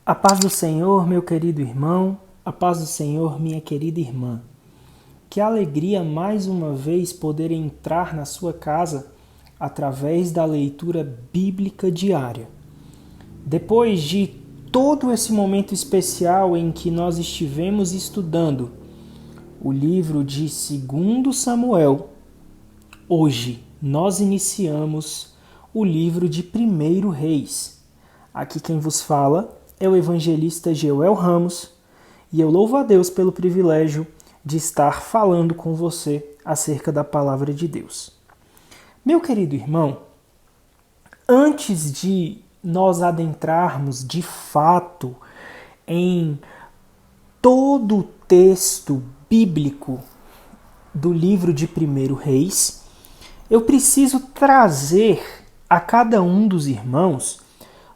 A paz do Senhor, meu querido irmão, a paz do Senhor, minha querida irmã. Que alegria mais uma vez poder entrar na sua casa através da leitura bíblica diária. Depois de todo esse momento especial em que nós estivemos estudando o livro de 2 Samuel, hoje nós iniciamos o livro de 1 Reis. Aqui quem vos fala é o evangelista Joel Ramos e eu louvo a Deus pelo privilégio de estar falando com você acerca da palavra de Deus. Meu querido irmão, antes de nós adentrarmos de fato em todo o texto bíblico do livro de 1 Reis, eu preciso trazer a cada um dos irmãos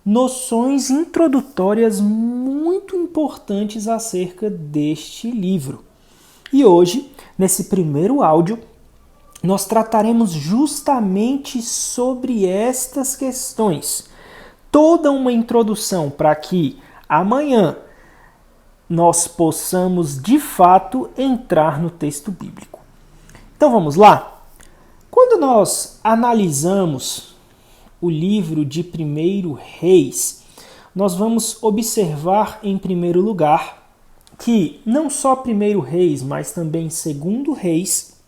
noções introdutórias muito importantes acerca deste livro. E hoje, nesse primeiro áudio, nós trataremos justamente sobre estas questões. Toda uma introdução para que amanhã nós possamos de fato entrar no texto bíblico. Então vamos lá? Quando nós analisamos o livro de 1 Reis, nós vamos observar em primeiro lugar que não só 1 Reis, mas também 2 Reis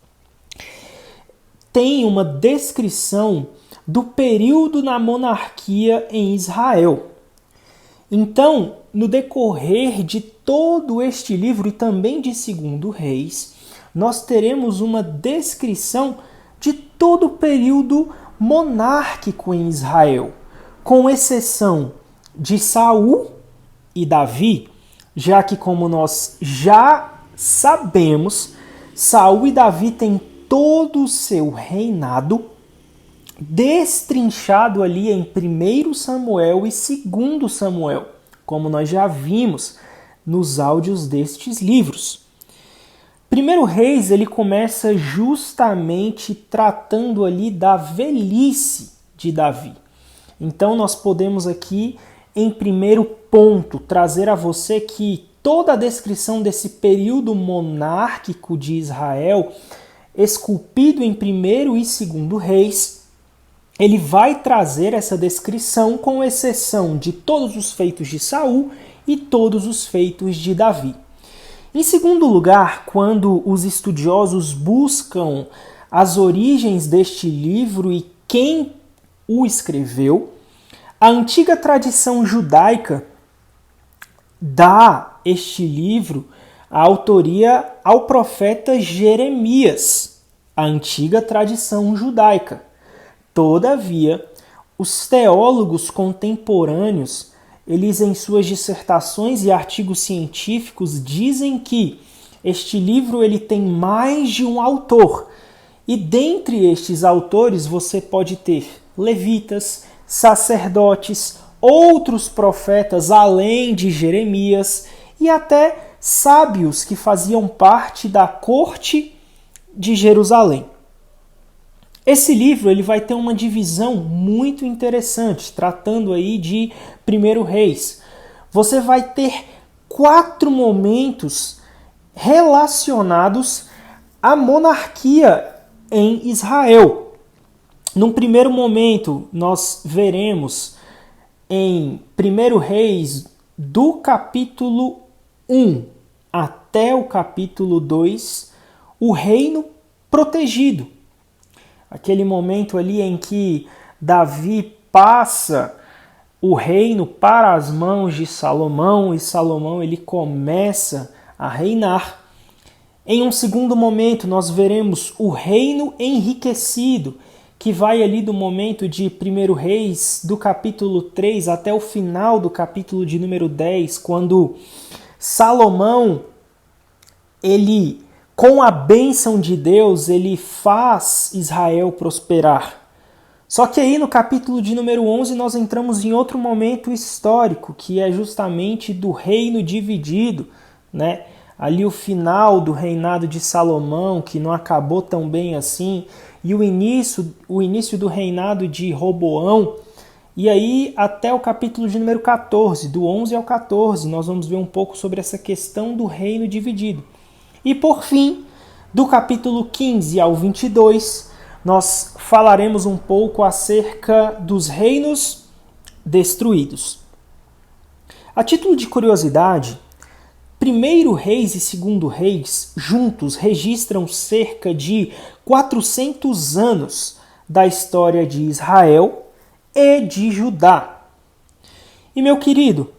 tem uma descrição do período na monarquia em Israel. Então, no decorrer de todo este livro e também de 2 Reis, nós teremos uma descrição de todo o período monárquico em Israel, com exceção de Saul e Davi, já que, como nós já sabemos, Saul e Davi têm todo o seu reinado destrinchado ali em 1 Samuel e 2 Samuel, como nós já vimos nos áudios destes livros. 1 Reis, ele começa justamente tratando ali da velhice de Davi. Então nós podemos aqui, em primeiro ponto, trazer a você que toda a descrição desse período monárquico de Israel, esculpido em 1 e 2 Reis, ele vai trazer essa descrição com exceção de todos os feitos de Saul e todos os feitos de Davi. Em segundo lugar, quando os estudiosos buscam as origens deste livro e quem o escreveu, a antiga tradição judaica dá este livro a autoria ao profeta Jeremias, a antiga tradição judaica. Todavia, os teólogos contemporâneos, eles em suas dissertações e artigos científicos dizem que este livro ele tem mais de um autor. E dentre estes autores você pode ter levitas, sacerdotes, outros profetas além de Jeremias e até sábios que faziam parte da corte de Jerusalém. Esse livro ele vai ter uma divisão muito interessante, tratando aí de 1 Reis. Você vai ter 4 momentos relacionados à monarquia em Israel. Num primeiro momento, nós veremos em 1 Reis, do capítulo 1 até o capítulo 2, o reino protegido. Aquele momento ali em que Davi passa o reino para as mãos de Salomão e Salomão ele começa a reinar. Em um segundo momento nós veremos o reino enriquecido, que vai ali do momento de 1 Reis, do capítulo 3 até o final do capítulo de número 10, quando Salomão, ele, com a bênção de Deus, ele faz Israel prosperar. Só que aí no capítulo de número 11 nós entramos em outro momento histórico, que é justamente do reino dividido, né? Ali o final do reinado de Salomão, que não acabou tão bem assim, e o início do reinado de Roboão. E aí, até o capítulo de número 14, do 11 ao 14, nós vamos ver um pouco sobre essa questão do reino dividido. E por fim, do capítulo 15 ao 22, nós falaremos um pouco acerca dos reinos destruídos. A título de curiosidade, 1º Reis e 2º Reis juntos registram cerca de 400 anos da história de Israel e de Judá. E meu querido,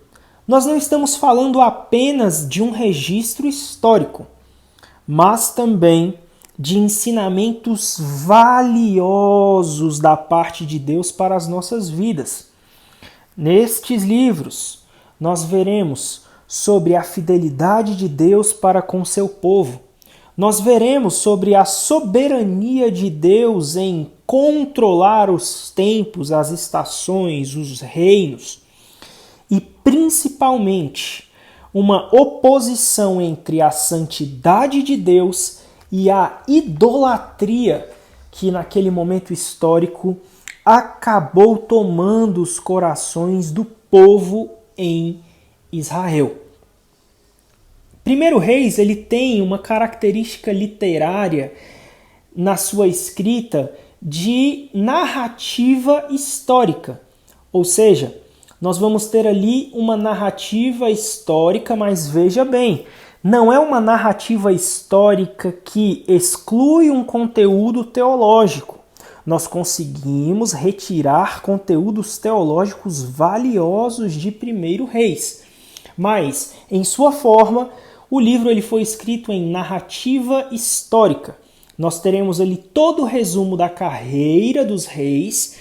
nós não estamos falando apenas de um registro histórico, mas também de ensinamentos valiosos da parte de Deus para as nossas vidas. Nestes livros, nós veremos sobre a fidelidade de Deus para com seu povo. Nós veremos sobre a soberania de Deus em controlar os tempos, as estações, os reinos. E principalmente, uma oposição entre a santidade de Deus e a idolatria que naquele momento histórico acabou tomando os corações do povo em Israel. 1º Reis, ele tem uma característica literária na sua escrita de narrativa histórica. Ou seja, nós vamos ter ali uma narrativa histórica, mas veja bem, não é uma narrativa histórica que exclui um conteúdo teológico. Nós conseguimos retirar conteúdos teológicos valiosos de 1º Reis. Mas, em sua forma, o livro ele foi escrito em narrativa histórica. Nós teremos ali todo o resumo da carreira dos reis,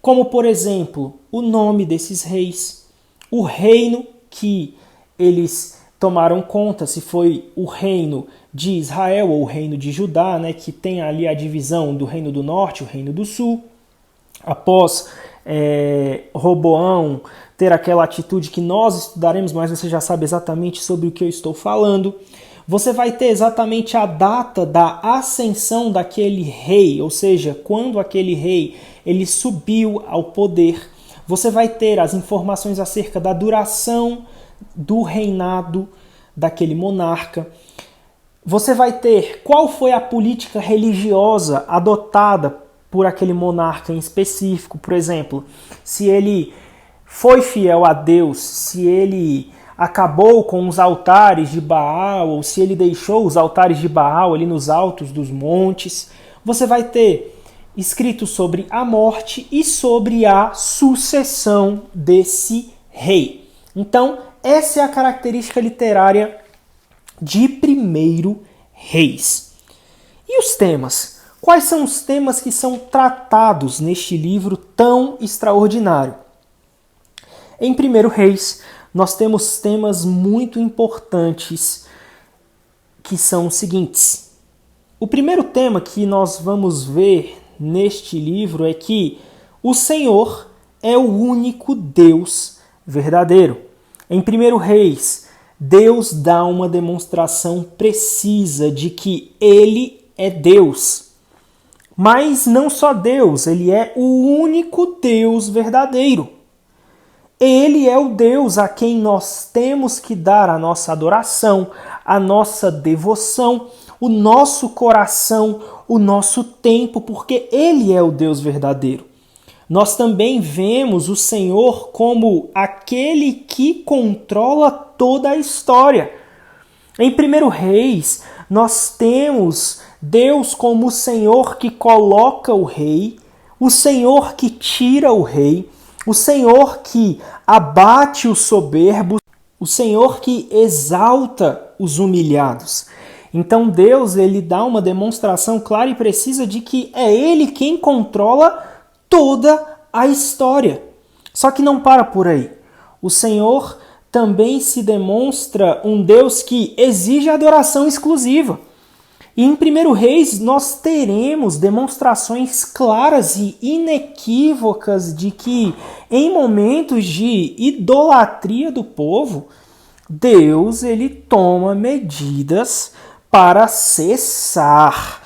como, por exemplo, o nome desses reis, o reino que eles tomaram conta, se foi o reino de Israel ou o reino de Judá, né, que tem ali a divisão do reino do norte e o reino do sul. Após Roboão ter aquela atitude que nós estudaremos, mas você já sabe exatamente sobre o que eu estou falando. Você vai ter exatamente a data da ascensão daquele rei, ou seja, quando aquele rei ele subiu ao poder. Você vai ter as informações acerca da duração do reinado daquele monarca. Você vai ter qual foi a política religiosa adotada por aquele monarca em específico. Por exemplo, se ele foi fiel a Deus, se ele acabou com os altares de Baal, ou se ele deixou os altares de Baal ali nos altos dos montes. Você vai ter escrito sobre a morte e sobre a sucessão desse rei. Então, essa é a característica literária de 1º Reis. E os temas? Quais são os temas que são tratados neste livro tão extraordinário? Em 1º Reis, nós temos temas muito importantes que são os seguintes. O primeiro tema que nós vamos ver neste livro é que o Senhor é o único Deus verdadeiro. Em 1º Reis, Deus dá uma demonstração precisa de que Ele é Deus. Mas não só Deus, Ele é o único Deus verdadeiro. Ele é o Deus a quem nós temos que dar a nossa adoração, a nossa devoção, o nosso coração, o nosso tempo, porque Ele é o Deus verdadeiro. Nós também vemos o Senhor como aquele que controla toda a história. Em 1º Reis, nós temos Deus como o Senhor que coloca o rei, o Senhor que tira o rei, o Senhor que abate os soberbos, o Senhor que exalta os humilhados. Então Deus ele dá uma demonstração clara e precisa de que é Ele quem controla toda a história. Só que não para por aí. O Senhor também se demonstra um Deus que exige adoração exclusiva. E em 1º Reis nós teremos demonstrações claras e inequívocas de que em momentos de idolatria do povo, Deus ele toma medidas para cessar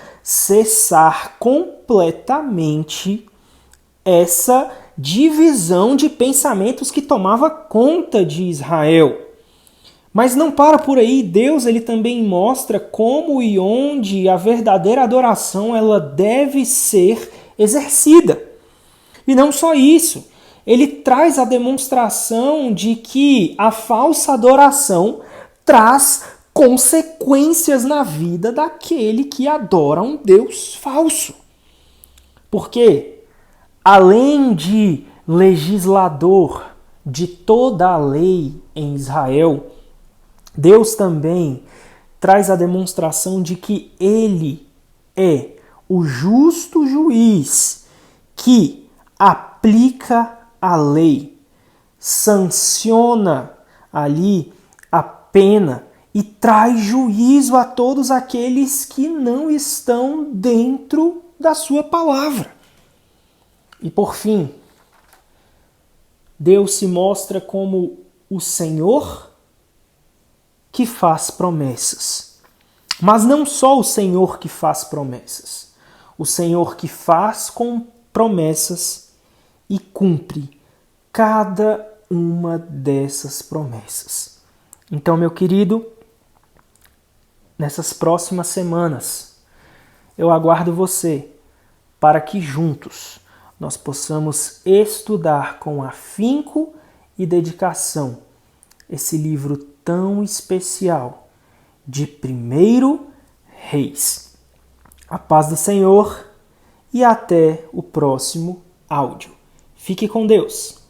completamente essa divisão de pensamentos que tomava conta de Israel. Mas não para por aí, Deus ele também mostra como e onde a verdadeira adoração ela deve ser exercida. E não só isso, ele traz a demonstração de que a falsa adoração traz consequências na vida daquele que adora um Deus falso. Porque, além de legislador de toda a lei em Israel, Deus também traz a demonstração de que ele é o justo juiz que aplica a lei, sanciona ali a pena e traz juízo a todos aqueles que não estão dentro da sua palavra. E por fim, Deus se mostra como o Senhor que faz promessas. Mas não só o Senhor que faz promessas. O Senhor que faz com promessas e cumpre cada uma dessas promessas. Então, meu querido, nessas próximas semanas, eu aguardo você para que juntos nós possamos estudar com afinco e dedicação esse livro tão especial de 1 Reis. A paz do Senhor e até o próximo áudio. Fique com Deus.